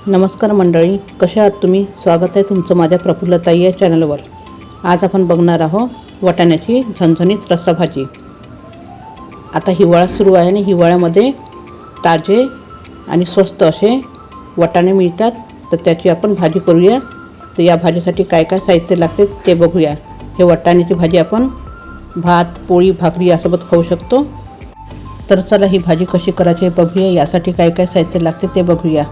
नमस्कार मंडळी, कशा आहात तुम्ही? स्वागत आहे तुमचं माझ्या प्रफुल्लताई या चॅनलवर. आज आपण बघणार आहोत वाटाण्याची झणझणीत रस्साभाजी. आता हिवाळा सुरू आहे आणि हिवाळ्यामध्ये ताजे आणि स्वस्त असे वाटाणे मिळतात, तर त्याची आपण भाजी करूया. तर या भाजीसाठी काय काय साहित्य लागते ते बघूया. हे वाटाण्याची भाजी आपण भात, पोळी, भाकरी यासोबत खाऊ शकतो. तर चला ही भाजी कशी करायची हे बघूया. यासाठी काय काय साहित्य लागते ते बघूया.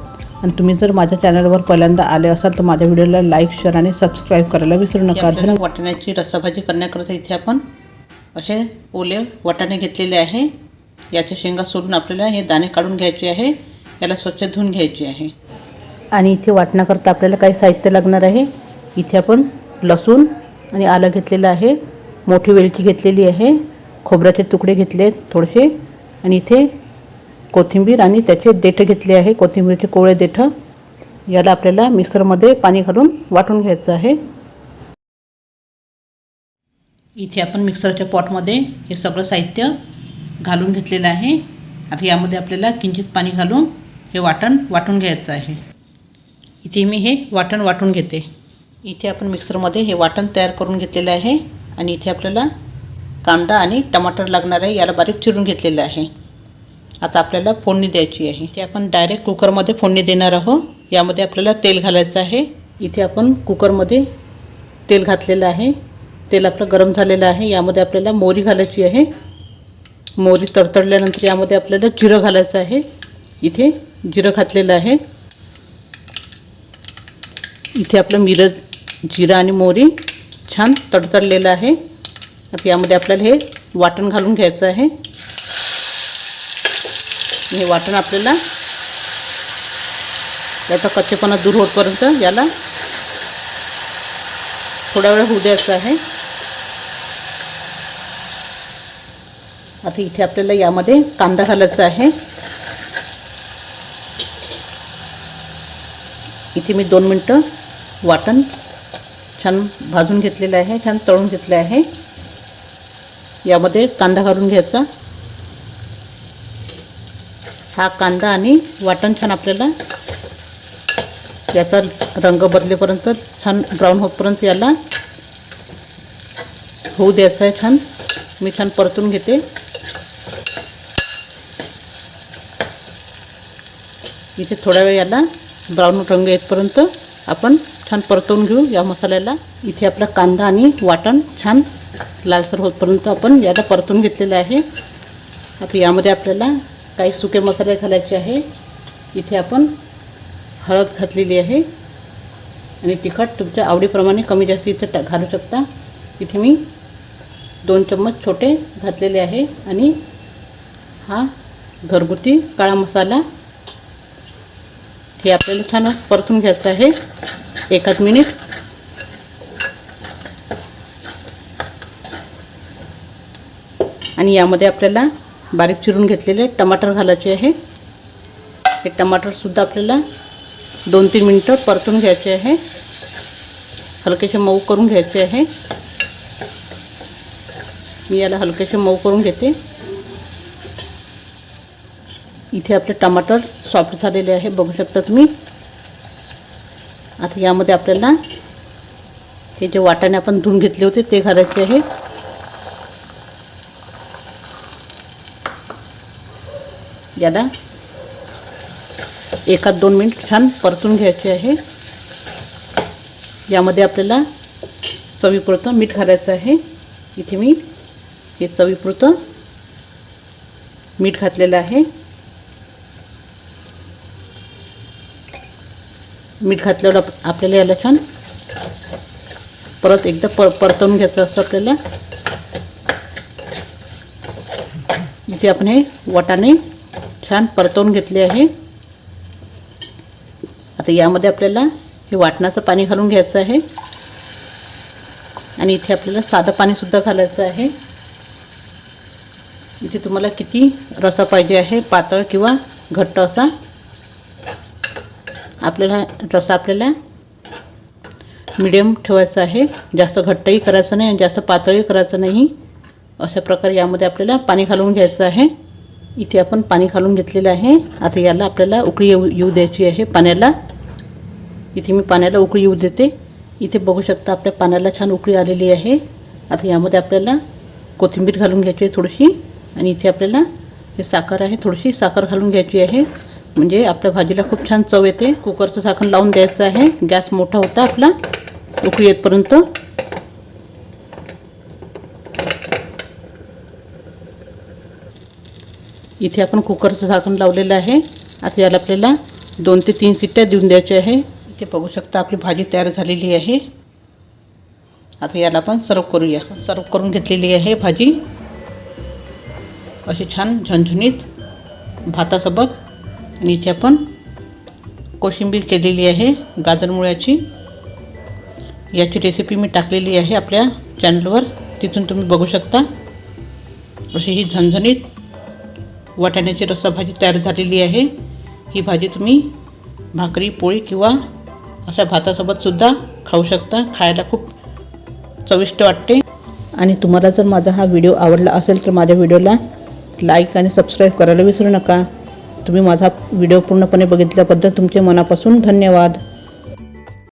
आणि तुम्ही जर माझ्या चॅनलवर पहिल्यांदा आले असाल तर माझ्या व्हिडिओला लाईक, शेअर आणि सबस्क्राईब करायला विसरू नका. वाटाण्याची रस्साभाजी करण्याकरता इथे आपण असे ओले वाटाणे घेतलेले आहे. याच्या शेंगा सोडून आपल्याला हे दाणे काढून घ्यायचे आहे. याला स्वच्छ धुवून घ्यायचे आहे. आणि इथे वाटण्याकरता आपल्याला काही साहित्य लागणार आहे. इथे आपण लसूण आणि आलं घेतलेलं आहे, मोठी वेलची घेतलेली आहे, खोबऱ्याचे तुकडे घेतले थोडेसे, आणि इथे कोथिंबीर आणि त्याचे देठ घेतले आहे, कोथिंबीरचे कोवळे देठ. याला आपल्याला मिक्सरमध्ये पाणी घालून वाटून घ्यायचं आहे. इथे आपण मिक्सरच्या पॉटमध्ये हे सगळं साहित्य घालून घेतलेलं आहे. आता यामध्ये आपल्याला किंचित पाणी घालून हे वाटून घ्यायचं आहे. इथे मी हे वाटून घेते. इथे आपण मिक्सरमध्ये हे वाटण तयार करून घेतलेलं आहे. आणि इथे आपल्याला कांदा आणि टमाटर लागणार आहे. याला बारीक चिरून घेतलेलं आहे. आता आपल्याला फोडणी द्यायची आहे. इथे आपण डायरेक्ट कुकरमध्ये फोडणी देणार आहोत. यामध्ये आपल्याला तेल घालायचं आहे. इथे आपण कुकरमध्ये तेल घातलेलं आहे. तेल आपलं गरम झालेलं आहे. यामध्ये आपल्याला मोहरी घालायची आहे. मोहरी तडतडल्यानंतर यामध्ये आपल्याला जिरं घालायचं आहे. इथे जिरं घातलेलं आहे. इथे आपलं जिरं आणि मोहरी छान तडतडलेलं आहे. आता यामध्ये आपल्याला हे वाटण घालून घ्यायचं आहे. हे वाटण आपल्याला याचा कच्चेपणा दूर होईपर्यंत याला थोडा वेळ होऊ द्यायचं आहे. आता इथे आपल्याला यामध्ये कांदा घालायचा आहे. इथे मी 2 मिनटं वाटण छान भाजून घेतलेलं आहे, छान तळून घेतलं आहे. यामध्ये कांदा घालून घ्यायचा. हा कांदा आणि वाटण छान आपल्याला याचा रंग बदलेपर्यंत, छान ब्राऊन होईपर्यंत याला होऊ द्यायचं आहे. छान मी छान परतून घेते. इथे थोडा वेळ याला ब्राऊन रंग येतपर्यंत आपण छान परतवून घेऊ या मसाल्याला. इथे आपला कांदा आणि वाटण छान लालसर होईपर्यंत आपण याला परतून घेतलेलं आहे. आता यामध्ये आपल्याला काही सुके मसाले घालायचे आहे. इथे आपण हळद घातलेली आहे आणि तिखट तुमच्या आवडीप्रमाणे कमी जास्त इथे घालू शकता. इथे मी 2 चम्मच छोटे घातलेले आहे. आणि हा घरगुती काळा मसाला हे आपल्याला छान परतून घ्यायचं आहे 1 मिनिट. आणि यामध्ये आपल्याला बारीक चिरून घेतलेले टमाटर घालायचे आहे. हे टमाटरसुद्धा आपल्याला 2-3 मिनटं परतून घ्यायचे आहे. हलकेसे मऊ करून घ्यायचे आहे. मी याला हलकेसे मऊ करून घेते. इथे आपले टमाटर सॉफ्ट झालेले आहे, बघू शकता तुम्ही. आता यामध्ये आपल्याला हे जे वाटाणे आपण धुवून घेतले होते ते घालायचे आहे. याला 1-2 मिनिट छान परतून घ्यायचे आहे. यामध्ये आपल्याला चवीपुरतं मीठ घालायचं आहे. इथे मी हे चवीपुरतं मीठ घातलेलं आहे. मीठ घातल्यावर आपल्याला याला छान परत एकदा परतवून घ्यायचं असतं आपल्याला. इथे आपण हे वाटाणे छान परतवून घेतले आहे. आता यामध्ये आपल्याला हे वाटणाचं पाणी घालून घ्यायचं आहे. आणि इथे आपल्याला साधं पाणीसुद्धा घालायचं आहे. इथे तुम्हाला किती रस्सा पाहिजे आहे, पातळ किंवा घट्ट असा. रस्सा मीडियम ठेवायचा आहे. जास्त घट्टही करायचं नाही आणि जास्त पातळही करायचं नाही. अशा प्रकारे यामध्ये आपल्याला पाणी घालून घ्यायचं आहे. इथे आपण पाणी घालून घेतलेलं आहे. आता याला आपल्याला उकळी येऊ द्यायची आहे पाण्याला. इथे मी पाण्याला उकळी येऊ देते. इथे बघू शकता आपल्या पाण्याला छान उकळी आलेली आहे. आता यामध्ये आपल्याला कोथिंबीर घालून घ्यायची आहे थोडीशी, आणि इथे आपल्याला हे साखर आहे, थोडीशी साखर घालून घ्यायची आहे. म्हणजे आपल्या भाजीला खूप छान चव येते. कुकरचं झाकण लावून द्यायचं आहे. गॅस मोठा होता आपला उकळी येतपर्यंत. इथे आपण कुकरचं झाकण लावलेलं आहे. आता याला आपल्याला 2 ते 3 शिट्ट्या देऊन द्यायच्या आहे. इथे बघू शकता आपली भाजी तयार झालेली आहे. आता याला आपण सर्व करूया. सर्व करून घेतलेली आहे भाजी अशी छान झणझणीत भातासोबत. आणि इथे आपण कोशिंबीर केलेली आहे गाजर मुळ्याची. याची रेसिपी मी टाकलेली आहे आपल्या चॅनलवर, तिथून तुम्ही बघू शकता. अशी ही झणझणीत वाटाण्याची रस्सा भाजी तयार झालेली आहे. ही भाजी तुम्ही भाकरी पोळी किंवा अशा भातासोबतसुद्धा खाऊ शकता. खायला खूप चविष्ट वाटते. आणि तुम्हाला जर माझा हा व्हिडिओ आवडला असेल तर माझ्या व्हिडिओला लाईक आणि सबस्क्राईब करायला विसरू नका. तुम्ही माझा व्हिडिओ पूर्णपणे बघितल्याबद्दल तुमचे मनापासून धन्यवाद.